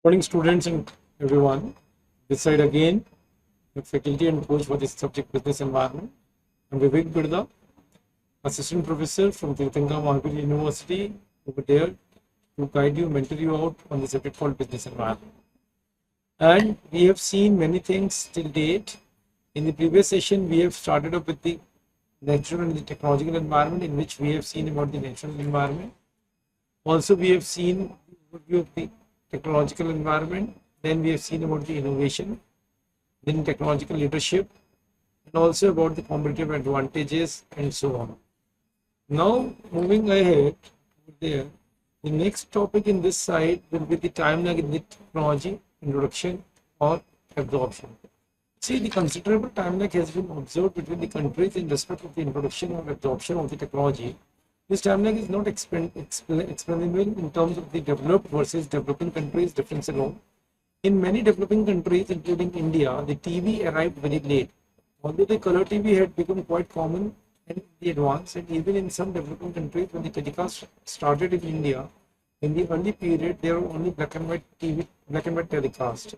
Morning, students and everyone. This side again, the faculty and coach for this subject business environment. I'm Vivek Birda, assistant professor from Tirthanga Mahavidya University over there to guide you, mentor you out on the subject called business environment. And we have seen many things till date. In the previous session, we have started up with the natural and the technological environment, in which we have seen about the natural environment. Also, we have seen the overview of the technological environment. Then we have seen about the innovation, then technological leadership, and also about the competitive advantages and so on. Now, moving ahead there, the next topic in this side will be the time lag in the technology introduction or absorption. See, the considerable time lag has been observed between the countries in respect of the introduction or absorption of the technology. This time lag is not explainable in terms of the developed versus developing countries difference alone. In many developing countries, including India, the TV arrived very late. Although the color TV had become quite common in the advance, and even in some developing countries, when the telecast started in India, in the early period, there were only black and white TV, black and white telecast.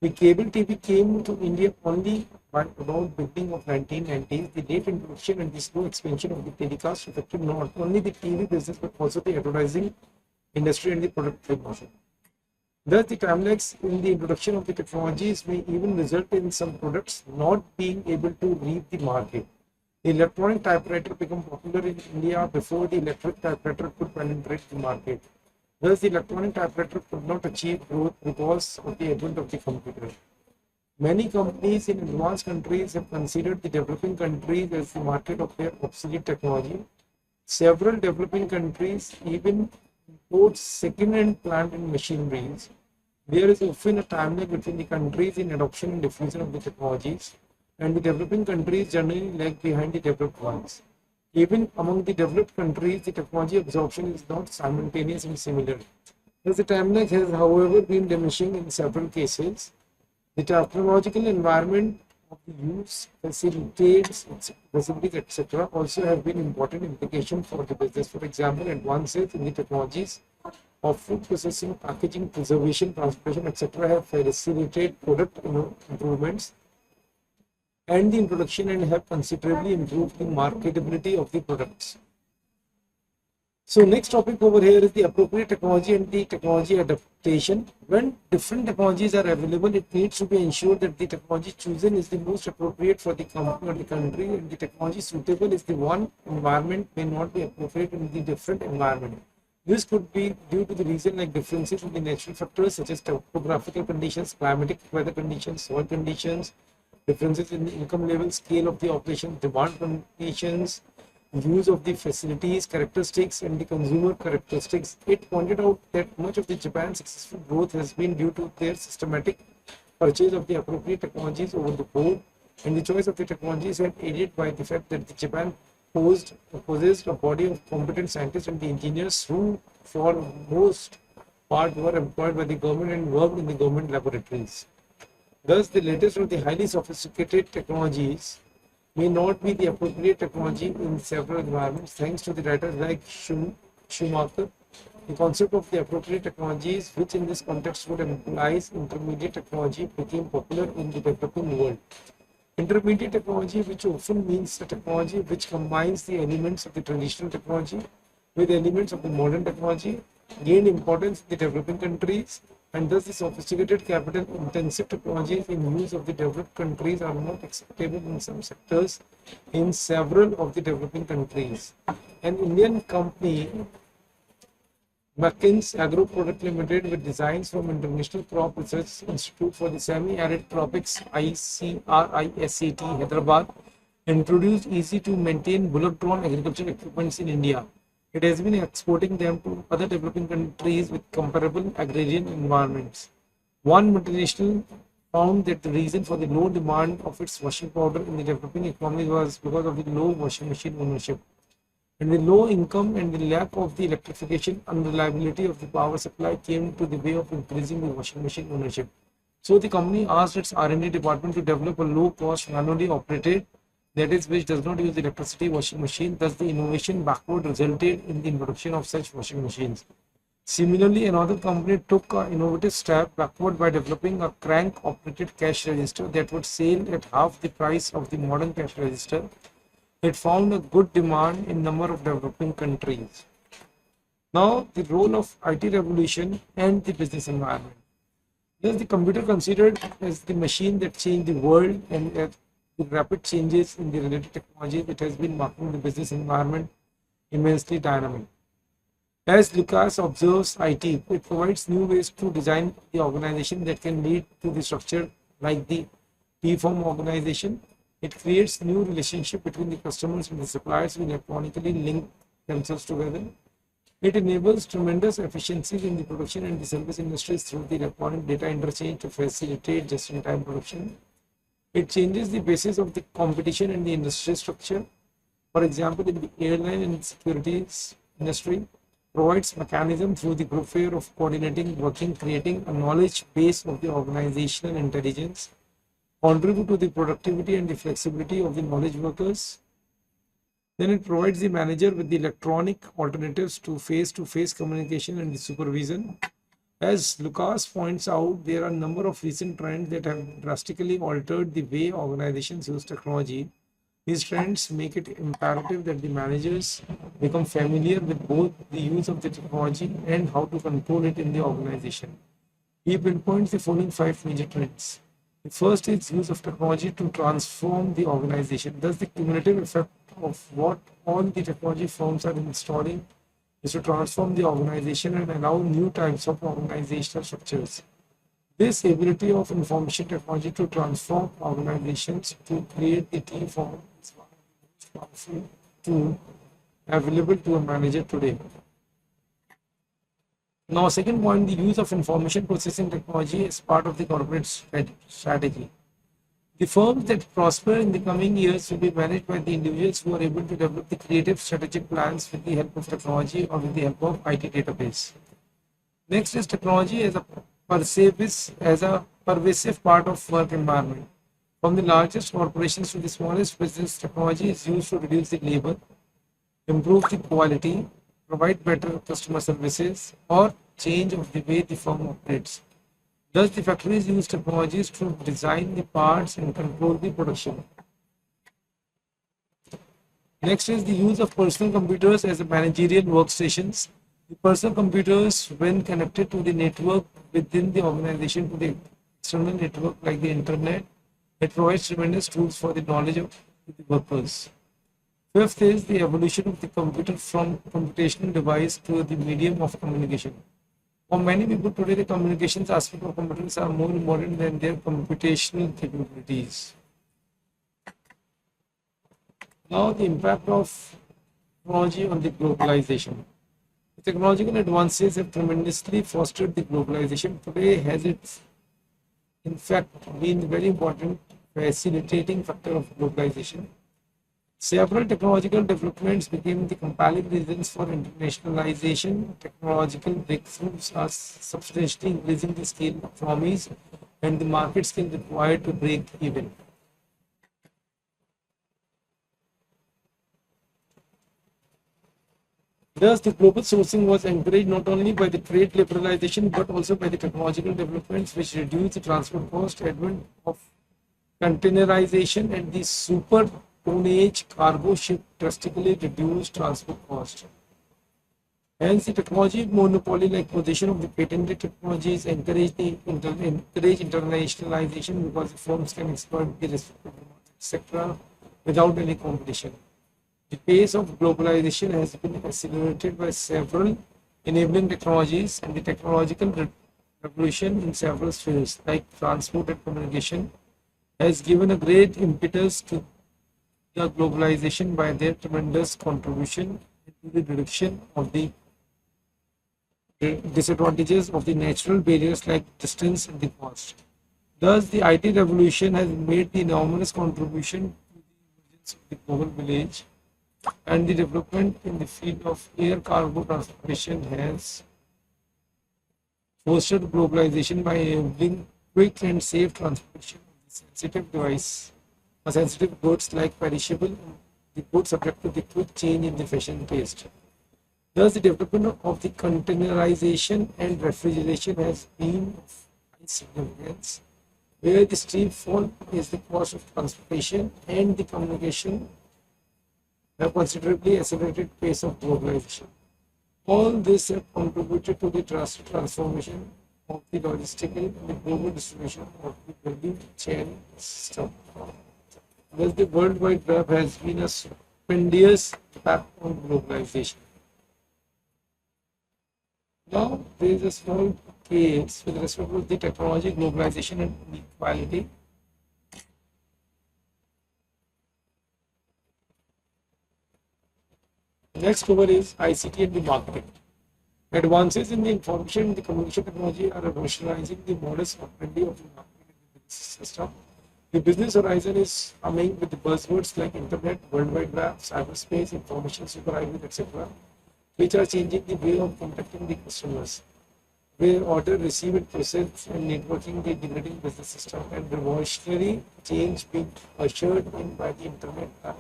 The cable TV came to India only by about beginning of 1990s. The late introduction and the slow expansion of the telecast affected not only the TV business but also the advertising industry and the product promotion. Thus, the time lags in the introduction of the technologies may even result in some products not being able to reach the market. The electronic typewriter became popular in India before the electric typewriter could penetrate the market. Thus, the electronic typewriter could not achieve growth because of the advent of the computer. Many companies in advanced countries have considered the developing countries as the market of their obsolete technology. Several developing countries even import second-hand plant and machineries. There is often a time lag between the countries in adoption and diffusion of the technologies, and the developing countries generally lag behind the developed ones. Even among the developed countries, the technology absorption is not simultaneous and similar. As the time lag has, however, been diminishing in several cases, the technological environment of the use, facilitates, facilities, etc., also have been important implications for the business. For example, advances in the technologies of food processing, packaging, preservation, transportation, etc., have facilitated product improvements and the introduction and have considerably improved the marketability of the products. So next topic over here is the appropriate technology and the technology adaptation. When different technologies are available, it needs to be ensured that the technology chosen is the most appropriate for the company or the country, and the technology suitable is the one environment may not be appropriate in the different environment. This could be due to the reason like differences in the natural factors such as topographical conditions, climatic weather conditions, soil conditions, differences in the income level, scale of the operation, demand conditions, use of the facilities, characteristics, and the consumer characteristics. It pointed out that much of the Japan's successful growth has been due to their systematic purchase of the appropriate technologies over the board, and the choice of the technologies had aided by the fact that the Japan possessed a body of competent scientists and the engineers who, for most part, were employed by the government and worked in the government laboratories. Thus, the latest or the highly sophisticated technologies may not be the appropriate technology in several environments. Thanks to the writers like Schumacher, the concept of the appropriate technologies, which in this context would imply intermediate technology, became popular in the developing world. Intermediate technology, which often means a technology which combines the elements of the traditional technology with elements of the modern technology, gained importance in the developing countries, and thus the sophisticated capital intensive technologies in use of the developed countries are not acceptable in some sectors in several of the developing countries. An Indian company, Mackins Agro Product Limited, with designs from International Crop Research Institute for the Semi-Arid Tropics ICRISAT Hyderabad, introduced easy to maintain bullock drawn agricultural equipments in India. It has been exporting them to other developing countries with comparable agrarian environments. One multinational found that the reason for the low demand of its washing powder in the developing economies was because of the low washing machine ownership. And the low income and the lack of the electrification, unreliability of the power supply came to the way of increasing the washing machine ownership. So the company asked its R&D department to develop a low-cost, manually operated, that is, which does not use electricity washing machine. Thus, the innovation backward resulted in the introduction of such washing machines. Similarly, another company took an innovative step backward by developing a crank-operated cash register that would sell at half the price of the modern cash register. It found a good demand in a number of developing countries. Now, the role of IT revolution and the business environment. Thus, the computer considered as the machine that changed the world, and the rapid changes in the related technology that has been making the business environment immensely dynamic. As Lucas observes IT, it provides new ways to design the organization that can lead to the structure like the T-form organization. It creates new relationship between the customers and the suppliers who electronically link themselves together. It enables tremendous efficiencies in the production and the service industries through the electronic data interchange to facilitate just-in-time production. It changes the basis of the competition and the industry structure. For example, in the airline and securities industry, provides mechanism through the group way of coordinating, working, creating a knowledge base of the organizational intelligence, contribute to the productivity and the flexibility of the knowledge workers. Then it provides the manager with the electronic alternatives to face communication and the supervision. As Lucas points out, there are a number of recent trends that have drastically altered the way organizations use technology. These trends make it imperative that the managers become familiar with both the use of the technology and how to control it in the organization. He pinpoints the following five major trends. The first is use of technology to transform the organization. Thus, the cumulative effect of what all the technology firms are installing is to transform the organization and allow new types of organizational structures. This ability of information technology to transform organizations to create the team form is one of the most powerful tools available to a manager today. Now, second point, the use of information processing technology as part of the corporate strategy. The firms that prosper in the coming years will be managed by the individuals who are able to develop the creative strategic plans with the help of technology or with the help of IT database. Next is technology as a pervasive part of work environment. From the largest corporations to the smallest business, technology is used to reduce the labor, improve the quality, provide better customer services, or change of the way the firm operates. Thus, the factories use technologies to design the parts and control the production. Next is the use of personal computers as a managerial workstations. The personal computers, when connected to the network within the organization to the external network like the internet, it provides tremendous tools for the knowledge of the workers. Fifth is the evolution of the computer from computational device to the medium of communication. For many people today, the communications aspect of computers are more important than their computational capabilities. Now, the impact of technology on the globalization. The technological advances have tremendously fostered the globalization. Today has its, in fact, been a very important facilitating factor of globalization. Several technological developments became the compelling reasons for internationalization. Technological breakthroughs are substantially increasing the scale of economies and the market scale required to break even. Thus, the global sourcing was encouraged not only by the trade liberalization but also by the technological developments which reduced the transport cost, advent of containerization, and the super tonnage cargo ship drastically reduced transport cost. Hence, the technology monopoly like position of the patented technologies encourage internationalization because the firms can exploit the respective sector without any competition. The pace of globalization has been accelerated by several enabling technologies and the technological revolution in several spheres like transport and communication has given a great impetus to the globalization by their tremendous contribution to the reduction of the disadvantages of the natural barriers like distance and the cost. Thus, the IT revolution has made the enormous contribution to the emergence of the global village, and the development in the field of air cargo transportation has fostered globalization by enabling quick and safe transportation of the sensitive device, sensitive goods like perishable and the goods subject to the quick change in the fashion taste. Thus, the development of the containerization and refrigeration has been of high significance, where the steep fall is the cost of transportation and the communication have considerably accelerated pace of globalization. All this have contributed to the drastic transformation of the logistical and the global distribution of the value chain system. Thus, the World Wide Web has been a stupendous impact on globalization. Now, there is a small case with respect to the technology, globalization, and inequality. Next cover is ICT and the marketing. Advances in the information and the communication technology are revolutionizing the modus operandi of the marketing and the business system. The business horizon is humming with the buzzwords like internet, world wide web, cyberspace, information superhighway, etc., which are changing the way of contacting the customers, where order, receive, and process and networking the integrating business system and revolutionary change being ushered in by the internet are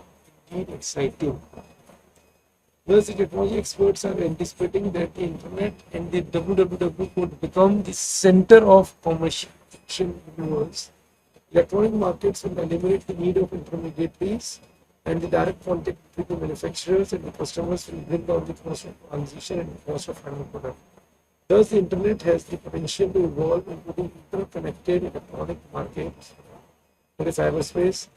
indeed exciting. Thus, the technology experts are anticipating that the internet and the www could become the center of commercial universe. Electronic markets will eliminate the need of intermediaries and the direct contact between the manufacturers and the customers will bring down the cost of transition and the cost of final product. Thus, the internet has the potential to evolve into the interconnected electronic market for the cyberspace,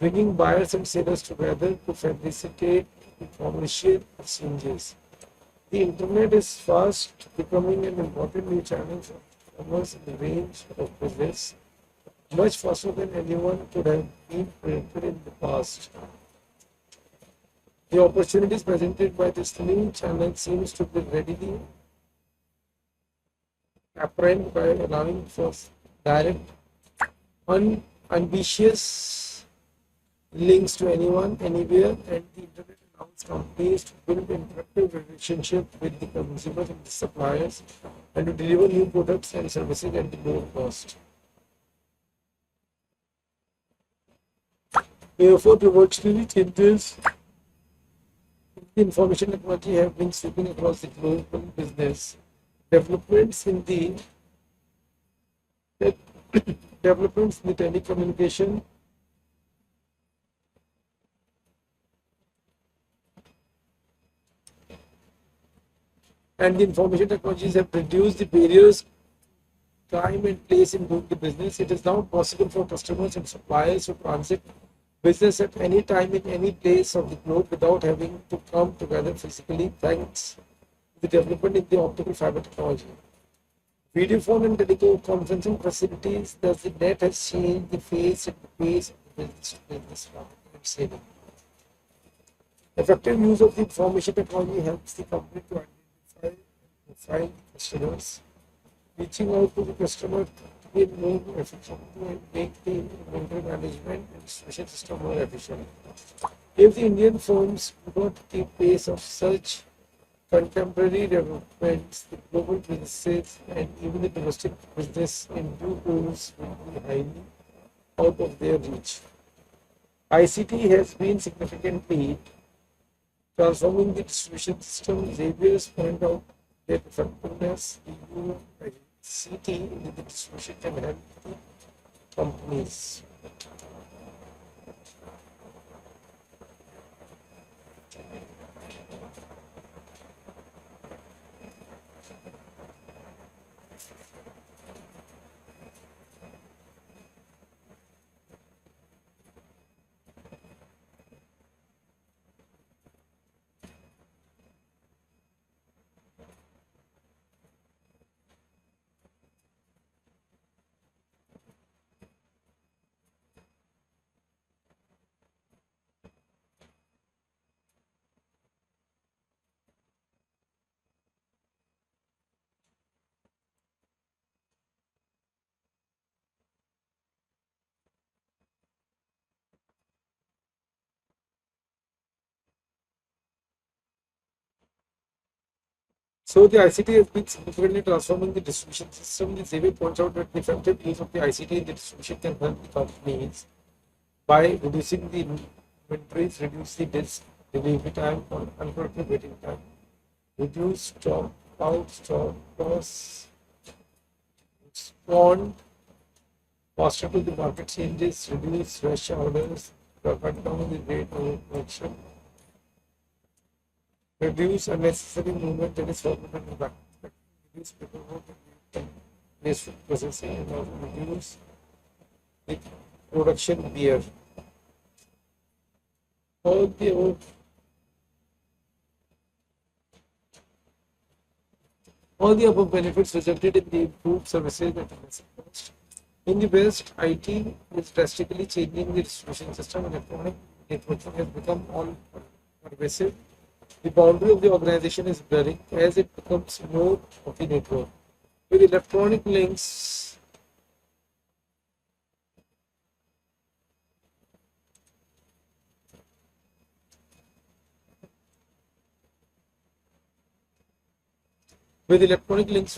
bringing buyers and sellers together to facilitate the commercial exchanges. The internet is fast becoming an important new channel for commerce in the range of business, much faster than anyone could have been predicted in the past. The opportunities presented by this new channel seems to be readily apparent by allowing for direct, unambitious links to anyone, anywhere, and the internet allows companies to build an interactive relationship with the consumers and the suppliers and to deliver new products and services at the lower cost. Therefore, revolutionary changes in information technology have been sweeping across the global business. Developments in the developments in the telecommunication and the information technologies have reduced the barriers, time and place in doing the business. It is now possible for customers and suppliers to transact business at any time in any place of the globe without having to come together physically, thanks to the development in the optical fiber technology. Video phone and teleconferencing facilities, thus the net has changed the face and the pace of the business marketing and selling. Effective use of the information technology helps the company to identify and profile the customers, reaching out to the customer to be more efficient and make the inventory management and distribution system more efficient. If the Indian firms do not keep pace of such contemporary developments, the global businesses and even the domestic business in due course will be highly out of their reach. ICT has been significantly transforming the distribution system. Xavier's point out that effectiveness in ICT in the distribution can help the companies. So the ICT has been significantly transforming the distribution system. The Xavier points out that the effective use of the ICT in the distribution can help the companies by reducing the inventories, reduce the disk delivery time or unproductive waiting time, reduce stock out, stock loss, respond faster to the market changes, reduce rush orders, cut down the rate of production, reduce unnecessary movement that is forward and back, reduce paperwork and wasteful processing, and also reduce the production beer. All the above All the above benefits resulted in the improved services at a lesser cost. In the West, IT is drastically changing the distribution system. Electronic networking has become all pervasive. The boundary of the organization is blurring as it becomes more of a network. With electronic links,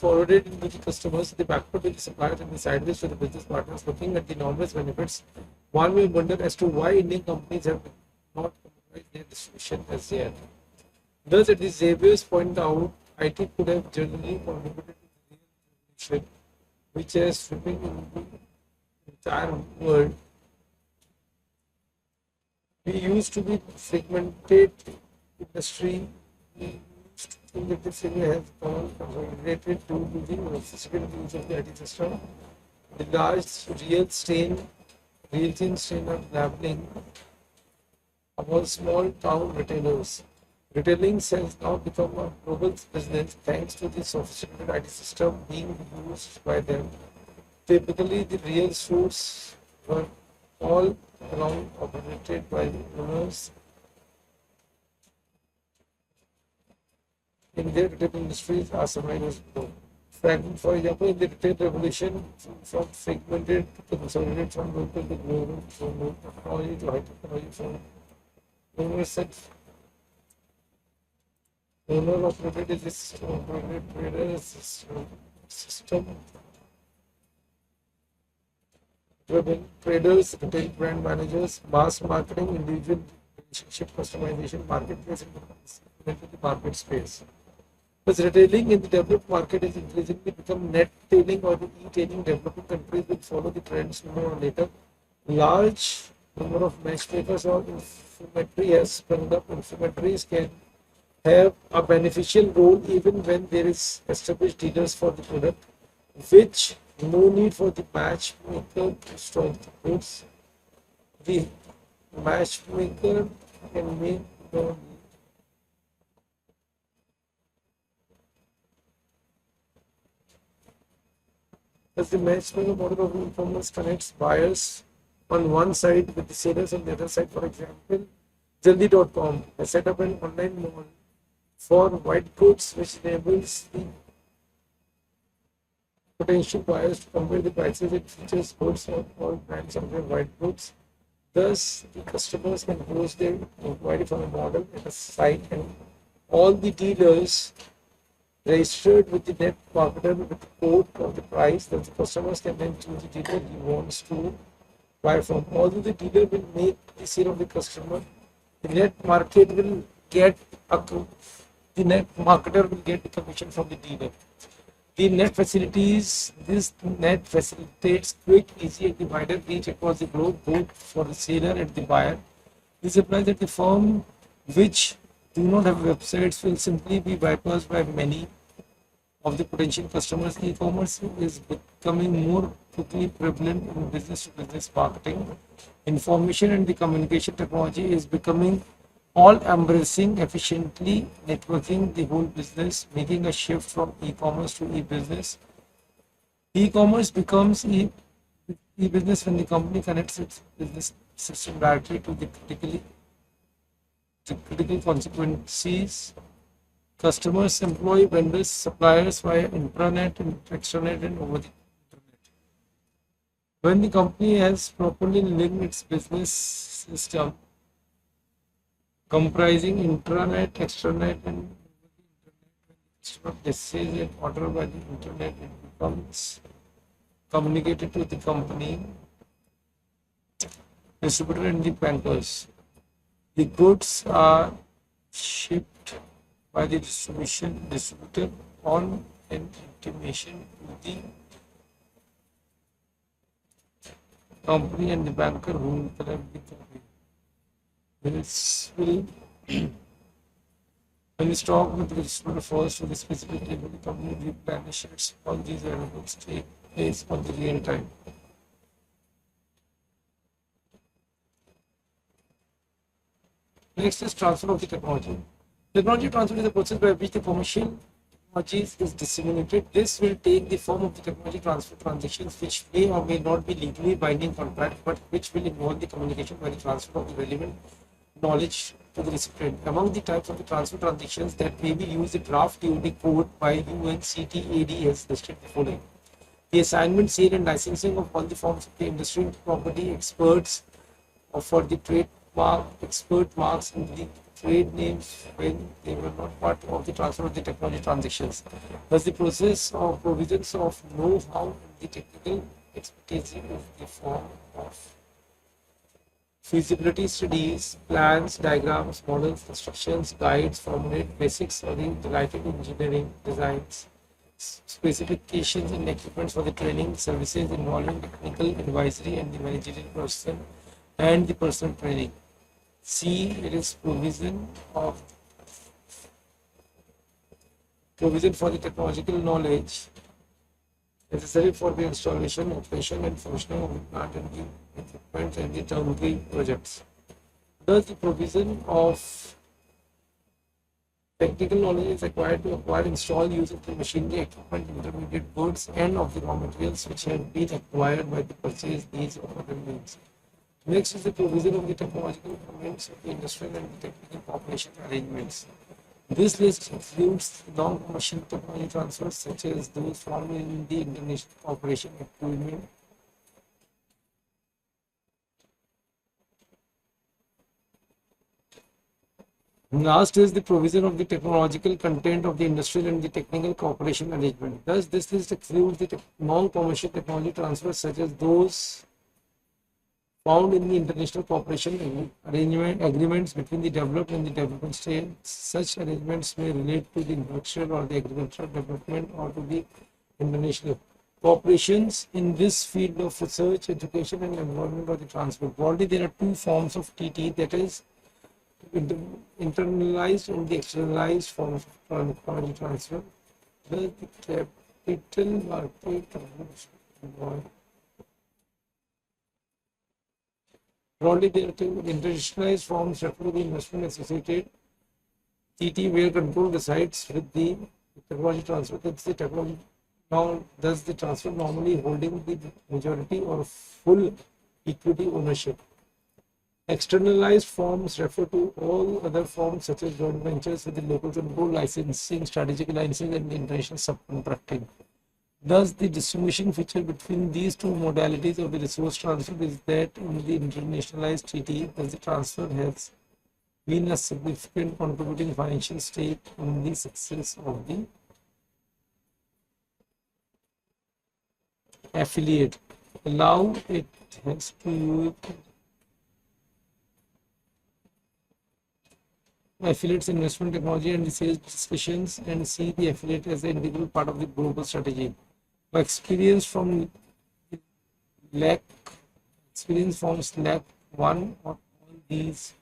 forwarded to the customers, the backward to the suppliers, and the sideways to the business partners, looking at the enormous benefits, one may wonder as to why Indian companies have not compromised their distribution as yet. Thus, at the Xavier's point out, IT could have generally contributed to the revolution, which is sweeping in the entire world. We used to be fragmented industry. We used to think that this area has gone consolidated due to the sophisticated use of the IT system. The large real estate strain of dabbling about small town retailers. Retailing has now become a global business thanks to the sophisticated IT system being used by them. Typically, the real stores were all along operated by the owners in their retail industries are summarized as below. For example, in the retail revolution, from fragmented to consolidated, from local to global, from low technology to high technology, from owners and owner operated system, operated trader system, driven traders, retail brand managers, mass marketing, individual relationship customization, marketplace, and the market space. Because retailing in the developed market is increasingly become net tailing or the e-tailing. Developing countries will follow the trends sooner or later. Large number of matchmakers or infometry has sprung up. Infometries can have a beneficial role even when there is established dealers for the product, which no need for the matchmaker to stock the goods. The matchmaker can make no as the matchmaker model of e-commerce connects buyers on one side with the sellers on the other side. For example, Jaldi.com has set up an online mall for white goods, which enables the potential buyers to compare the prices and features goods on all brands of their white goods. Thus, the customers can post their inquiry from a model at a site, and all the dealers registered with the net marketer with the code of the price that the customers can then choose the dealer he wants to buy from. Although the dealer will make the sale of the customer, the net market will get a the net marketer will get the commission from the dealer. This net facilitates quick, easy, and wider reach across the globe, both for the seller and the buyer. This implies that the firm which do not have websites will simply be bypassed by many of the potential customers. E-commerce is becoming more quickly prevalent in business-to-business marketing. Information and the communication technology is becoming all embracing efficiently networking the whole business, making a shift from e-commerce to e-business. E-commerce becomes e-business when the company connects its business system directly to the critical consequences. Customers, employee, vendors, suppliers via intranet and extranet and over the internet. When the company has properly linked its business system comprising intranet, extranet, and places an order by the internet, it becomes communicated to the company, distributor, and the bankers. The goods are shipped by the distributor on an intimation to the company and the banker who will collect the company. Will when the stock with the distributor falls to the specific table, the company replenishes all these variables take place on the real time. Next is transfer of the technology. Technology transfer is a process by which the commercial technologies is disseminated. This will take the form of the technology transfer transactions, which may or may not be legally binding contract, but which will involve the communication by the transfer of the relevant knowledge to the recipient. Among the types of the transfer transactions that may be used, the draft TOD code by UNCTAD is listed the following. The assignment, sale, and licensing of all the forms of the industrial property experts for the trademark expert marks in the trade names when they were not part of the transfer of the technology transactions. Thus, the process of provisions of know-how and the technical expertise in the form of feasibility studies, plans, diagrams, models, instructions, guides, formulate basics of the lighting engineering designs, specifications and equipments for the training services involving technical advisory and the managerial person and the personal training. C. It is provision for the technological knowledge necessary for the installation, operation, and functioning of the plant and the equipment and the turnkey projects. Thus, the provision of technical knowledge is required to acquire, install, use of the machinery, equipment, intermediate goods, and of the raw materials which have been acquired by the purchase, these or other means. Next is the provision of the technological components of the industrial and the technical cooperation arrangements. This list includes non-commercial technology transfers such as those formed in the international cooperation agreement. Last is the provision of the technological content of the industrial and the technical cooperation arrangement. Thus, this list includes the non-commercial technology transfers such as those found in the international cooperation arrangement agreements between the developed and the development stage. Such arrangements may relate to the industrial or the agricultural development or to the international cooperations in this field of research, education, and environment or the transport. Broadly, there are two forms of TT, that is internalized and the externalized forms of technology transfer. The capital market broadly, there are two internationalized forms refer to the investment associated TT, where control resides with the technology transfer. That's the technology. Now, does the transfer normally holding the majority or full equity ownership? Externalized forms refer to all other forms such as joint ventures with the local control, licensing, strategic alliances, and international subcontracting. Thus, the distinguishing feature between these two modalities of the resource transfer is that in the internationalized TT, the transfer has been a significant contributing financial stake in the success of the affiliate. Allow it has to use affiliates investment technology and the sales discussions and see the affiliate as an integral part of the global strategy. Experience from lack one or all these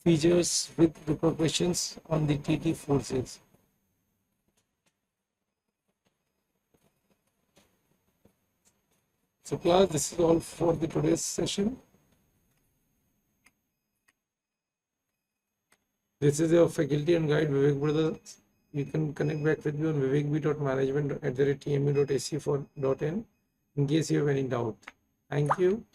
features with repercussions on the TT forces. So class, this is all for the today's session. This is your faculty and guide Vivek Brothers. You can connect back with me on vivekb.management@tmu.ac.in in case you have any doubt. Thank you.